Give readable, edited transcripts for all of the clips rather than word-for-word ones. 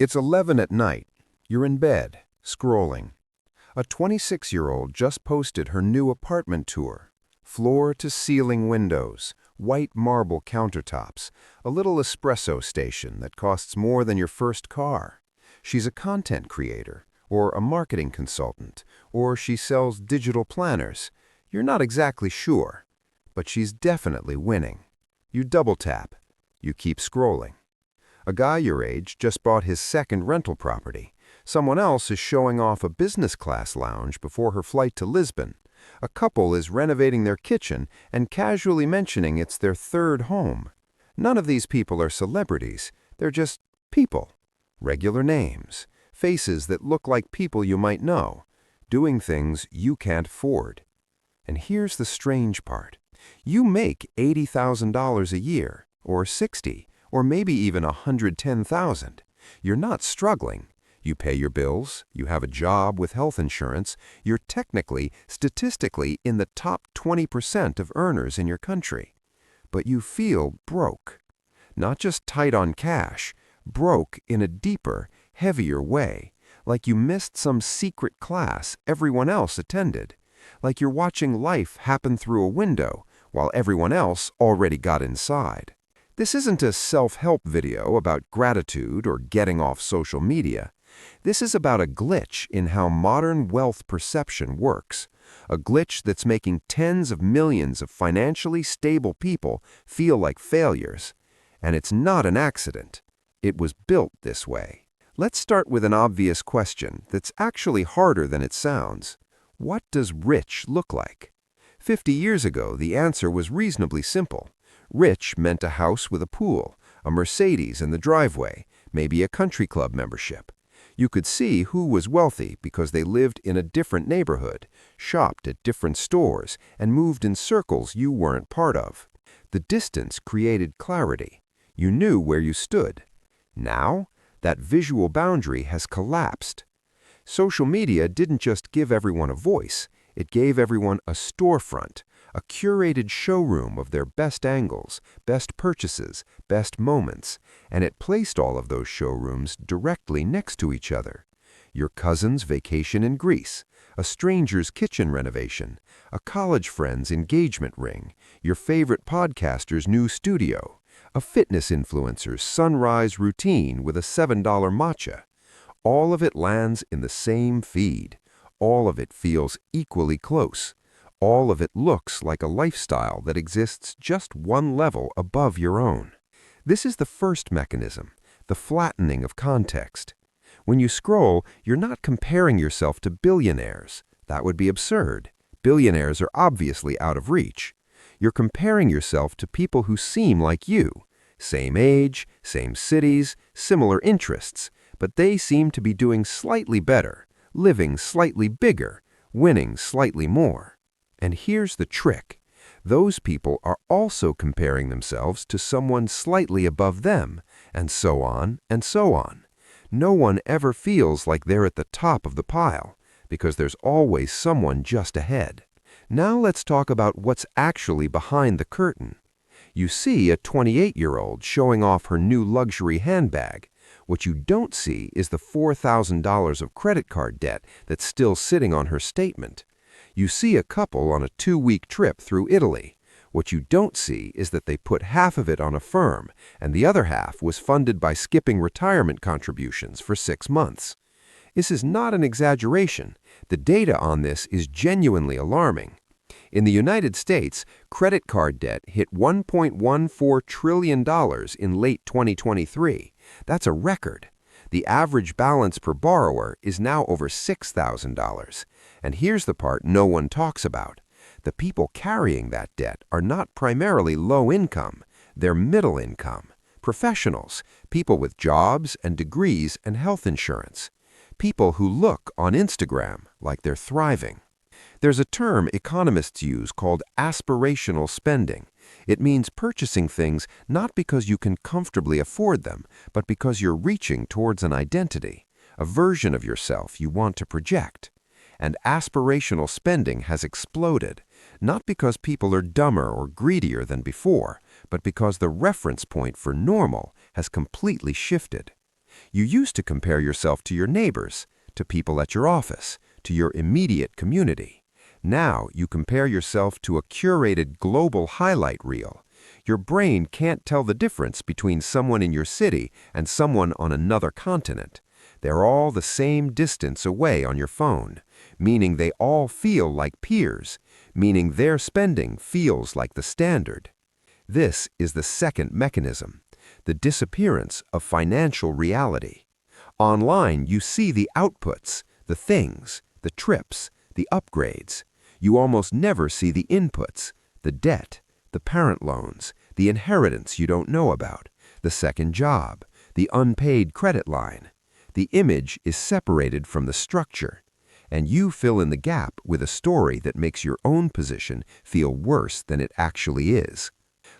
It's 11 at night. You're in bed, scrolling. A 26-year-old just posted her new apartment tour. Floor-to-ceiling windows, white marble countertops, a little espresso station that costs more than your first car. She's a content creator, or a marketing consultant, or she sells digital planners. You're not exactly sure, but she's definitely winning. You double tap. You keep scrolling. A guy your age just bought his second rental property. Someone else is showing off a business-class lounge before her flight to Lisbon. A couple is renovating their kitchen and casually mentioning it's their third home. None of these people are celebrities. They're just people. Regular names. Faces that look like people you might know. Doing things you can't afford. And here's the strange part. You make $80,000 a year, or $60,000, or maybe even $110,000. You're not struggling. You pay your bills, you have a job with health insurance, you're technically, statistically, in the top 20% of earners in your country. But you feel broke. Not just tight on cash, broke in a deeper, heavier way, like you missed some secret class everyone else attended, like you're watching life happen through a window while everyone else already got inside. This isn't a self-help video about gratitude or getting off social media. This is about a glitch in how modern wealth perception works, a glitch that's making tens of millions of financially stable people feel like failures. And it's not an accident. It was built this way. Let's start with an obvious question that's actually harder than it sounds. What does rich look like? 50 years ago, the answer was reasonably simple. Rich meant a house with a pool, a Mercedes in the driveway, maybe a country club membership. You could see who was wealthy because they lived in a different neighborhood, shopped at different stores, and moved in circles you weren't part of. The distance created clarity. You knew where you stood. Now, that visual boundary has collapsed. Social media didn't just give everyone a voice, it gave everyone a storefront, a curated showroom of their best angles, best purchases, best moments, and it placed all of those showrooms directly next to each other. Your cousin's vacation in Greece, a stranger's kitchen renovation, a college friend's engagement ring, your favorite podcaster's new studio, a fitness influencer's sunrise routine with a $7 matcha. All of it lands in the same feed. All of it feels equally close. All of it looks like a lifestyle that exists just one level above your own. This is the first mechanism, the flattening of context. When you scroll, you're not comparing yourself to billionaires. That would be absurd. Billionaires are obviously out of reach. You're comparing yourself to people who seem like you. Same age, same cities, similar interests, but they seem to be doing slightly better, living slightly bigger, winning slightly more. And here's the trick. Those people are also comparing themselves to someone slightly above them, and so on and so on. No one ever feels like they're at the top of the pile, because there's always someone just ahead. Now let's talk about what's actually behind the curtain. You see a 28-year-old showing off her new luxury handbag. What you don't see is the $4,000 of credit card debt that's still sitting on her statement. You see a couple on a 2-week trip through Italy. What you don't see is that they put half of it on a firm, and the other half was funded by skipping retirement contributions for 6 months. This is not an exaggeration. The data on this is genuinely alarming. In the United States, credit card debt hit $1.14 trillion in late 2023. That's a record. The average balance per borrower is now over $6,000. And here's the part no one talks about. The people carrying that debt are not primarily low income. They're middle income. Professionals, people with jobs and degrees and health insurance. People who look on Instagram like they're thriving. There's a term economists use called aspirational spending. It means purchasing things not because you can comfortably afford them, but because you're reaching towards an identity, a version of yourself you want to project. And aspirational spending has exploded, not because people are dumber or greedier than before, but because the reference point for normal has completely shifted. You used to compare yourself to your neighbors, to people at your office, to your immediate community. Now you compare yourself to a curated global highlight reel. Your brain can't tell the difference between someone in your city and someone on another continent. They're all the same distance away on your phone, meaning they all feel like peers, meaning their spending feels like the standard. This is the second mechanism, the disappearance of financial reality. Online, you see the outputs, the things, the trips, the upgrades. You almost never see the inputs, the debt, the parent loans, the inheritance you don't know about, the second job, the unpaid credit line. The image is separated from the structure, and you fill in the gap with a story that makes your own position feel worse than it actually is.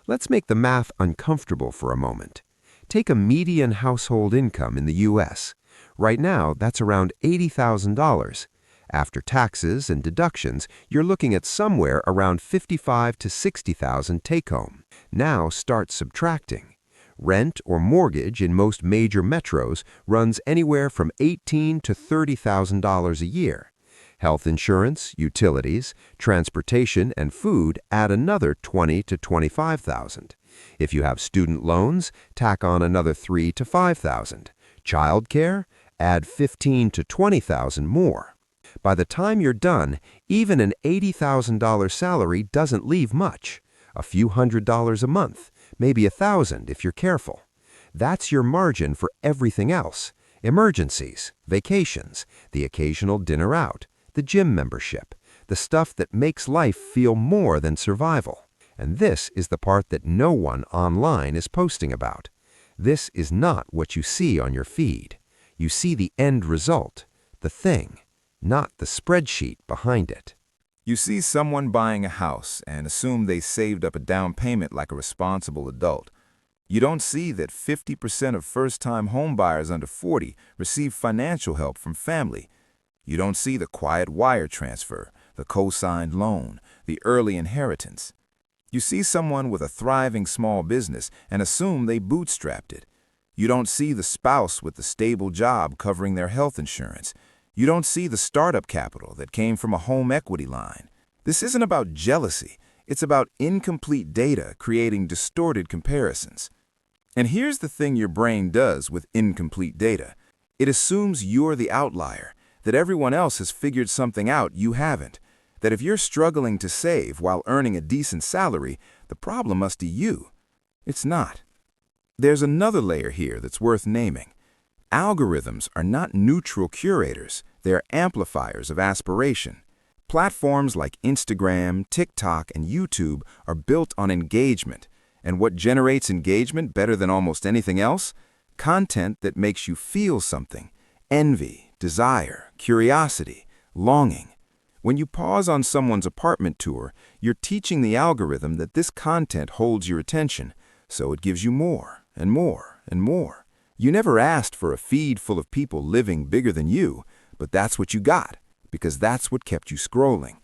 Let's make the math uncomfortable for a moment. Take a median household income in the U.S. Right now, that's around $80,000. After taxes and deductions, you're looking at somewhere around $55,000 to $60,000 take-home. Now start subtracting. Rent or mortgage in most major metros runs anywhere from $18,000 to $30,000 a year. Health insurance, utilities, transportation, and food add another $20,000 to $25,000. If you have student loans, tack on another $3,000 to $5,000. Childcare, add $15,000 to $20,000 more. By the time you're done, even an $80,000 salary doesn't leave much. A few $100s a month, maybe $1,000 if you're careful. That's your margin for everything else. Emergencies, vacations, the occasional dinner out, the gym membership, the stuff that makes life feel more than survival. And this is the part that no one online is posting about. This is not what you see on your feed. You see the end result, the thing, not the spreadsheet behind it. You see someone buying a house and assume they saved up a down payment like a responsible adult. You don't see that 50% of first-time homebuyers under 40 receive financial help from family. You don't see the quiet wire transfer, the co-signed loan, the early inheritance. You see someone with a thriving small business and assume they bootstrapped it. You don't see the spouse with the stable job covering their health insurance. You don't see the startup capital that came from a home equity line. This isn't about jealousy. It's about incomplete data creating distorted comparisons. And here's the thing your brain does with incomplete data. It assumes you're the outlier, that everyone else has figured something out you haven't, that if you're struggling to save while earning a decent salary, the problem must be you. It's not. There's another layer here that's worth naming. Algorithms are not neutral curators, they are amplifiers of aspiration. Platforms like Instagram, TikTok, and YouTube are built on engagement. And what generates engagement better than almost anything else? Content that makes you feel something. Envy, desire, curiosity, longing. When you pause on someone's apartment tour, you're teaching the algorithm that this content holds your attention, so it gives you more and more and more. You never asked for a feed full of people living bigger than you, but that's what you got, because that's what kept you scrolling.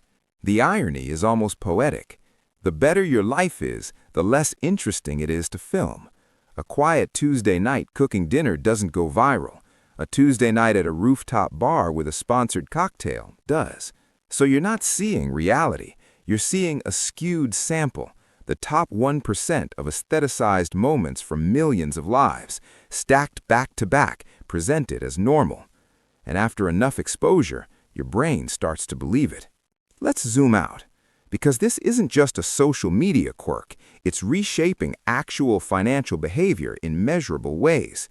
The irony is almost poetic. The better your life is, the less interesting it is to film. A quiet Tuesday night cooking dinner doesn't go viral. A Tuesday night at a rooftop bar with a sponsored cocktail does. So you're not seeing reality. You're seeing a skewed sample, the top 1% of aestheticized moments from millions of lives, stacked back to back, presented as normal. And after enough exposure, your brain starts to believe it. Let's zoom out, because this isn't just a social media quirk, it's reshaping actual financial behavior in measurable ways.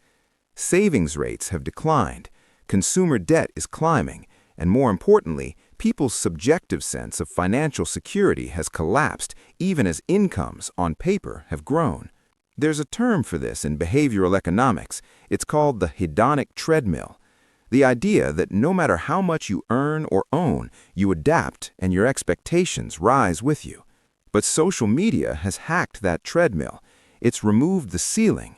Savings rates have declined, consumer debt is climbing, and more importantly, people's subjective sense of financial security has collapsed even as incomes, on paper, have grown. There's a term for this in behavioral economics. It's called the hedonic treadmill. The idea that no matter how much you earn or own, you adapt and your expectations rise with you. But social media has hacked that treadmill. It's removed the ceiling.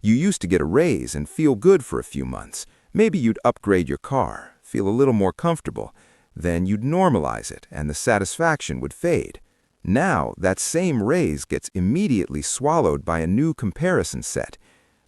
You used to get a raise and feel good for a few months. Maybe you'd upgrade your car, feel a little more comfortable. Then you'd normalize it and the satisfaction would fade. Now, that same raise gets immediately swallowed by a new comparison set.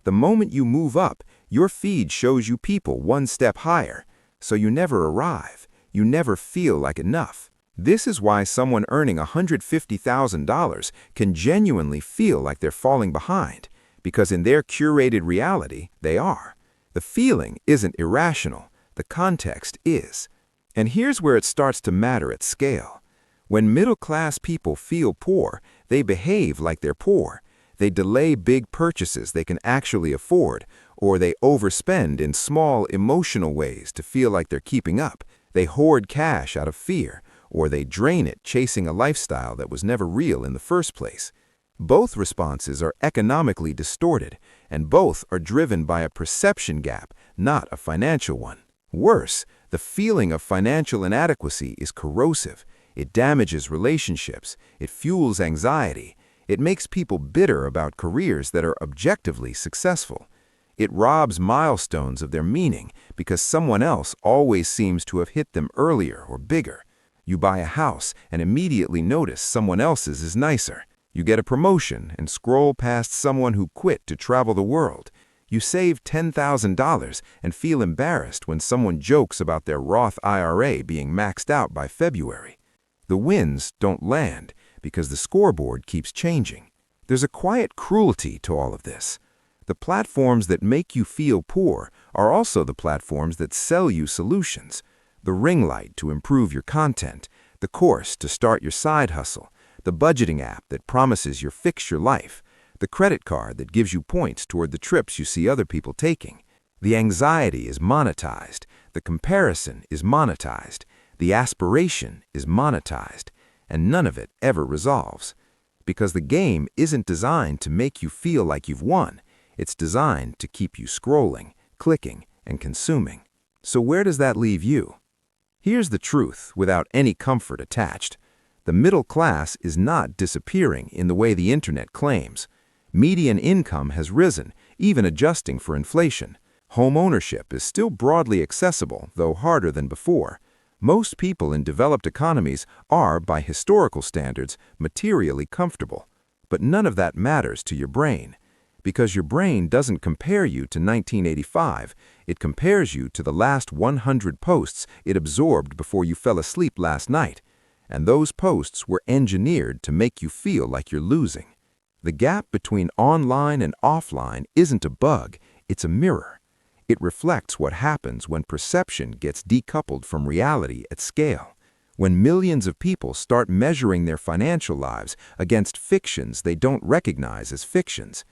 The moment you move up, Your feed shows you people one step higher, so you never arrive. You never feel like enough. This is why someone earning $150,000 can genuinely feel like they're falling behind, because in their curated reality, they are. The feeling isn't irrational, the context is. And here's where it starts to matter at scale. When middle-class people feel poor, they behave like they're poor. They delay big purchases they can actually afford, or they overspend in small emotional ways to feel like they're keeping up. They hoard cash out of fear, or they drain it chasing a lifestyle that was never real in the first place. Both responses are economically distorted, and both are driven by a perception gap, not a financial one. Worse, the feeling of financial inadequacy is corrosive. It damages relationships, it fuels anxiety, it makes people bitter about careers that are objectively successful. It robs milestones of their meaning because someone else always seems to have hit them earlier or bigger. You buy a house and immediately notice someone else's is nicer. You get a promotion and scroll past someone who quit to travel the world. You save $10,000 and feel embarrassed when someone jokes about their Roth IRA being maxed out by February. The wins don't land because the scoreboard keeps changing. There's a quiet cruelty to all of this. The platforms that make you feel poor are also the platforms that sell you solutions. The ring light to improve your content, the course to start your side hustle, the budgeting app that promises you'll fix your life, the credit card that gives you points toward the trips you see other people taking. The anxiety is monetized, the comparison is monetized, the aspiration is monetized, and none of it ever resolves. Because the game isn't designed to make you feel like you've won, it's designed to keep you scrolling, clicking, and consuming. So where does that leave you? Here's the truth without any comfort attached. The middle class is not disappearing in the way the internet claims. Median income has risen, even adjusting for inflation. Home ownership is still broadly accessible, though harder than before. Most people in developed economies are, by historical standards, materially comfortable. But none of that matters to your brain. Because your brain doesn't compare you to 1985, it compares you to the last 100 posts it absorbed before you fell asleep last night. And those posts were engineered to make you feel like you're losing. The gap between online and offline isn't a bug, it's a mirror. It reflects what happens when perception gets decoupled from reality at scale. When millions of people start measuring their financial lives against fictions they don't recognize as fictions.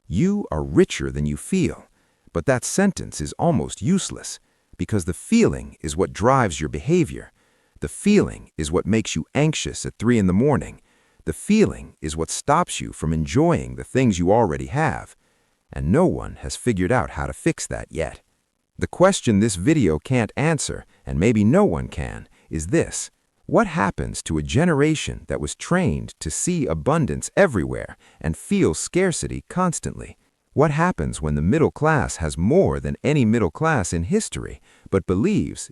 You are richer than you feel. But that sentence is almost useless, because the feeling is what drives your behavior. The feeling is what makes you anxious at 3 in the morning. The feeling is what stops you from enjoying the things you already have. And no one has figured out how to fix that yet. The question this video can't answer, and maybe no one can, is this. What happens to a generation that was trained to see abundance everywhere and feel scarcity constantly? What happens when the middle class has more than any middle class in history, but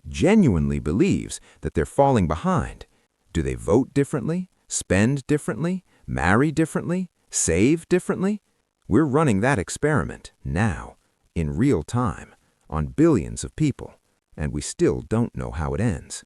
genuinely believes, that they're falling behind? Do they vote differently, spend differently, marry differently, save differently? We're running that experiment now, in real time, on billions of people, and we still don't know how it ends.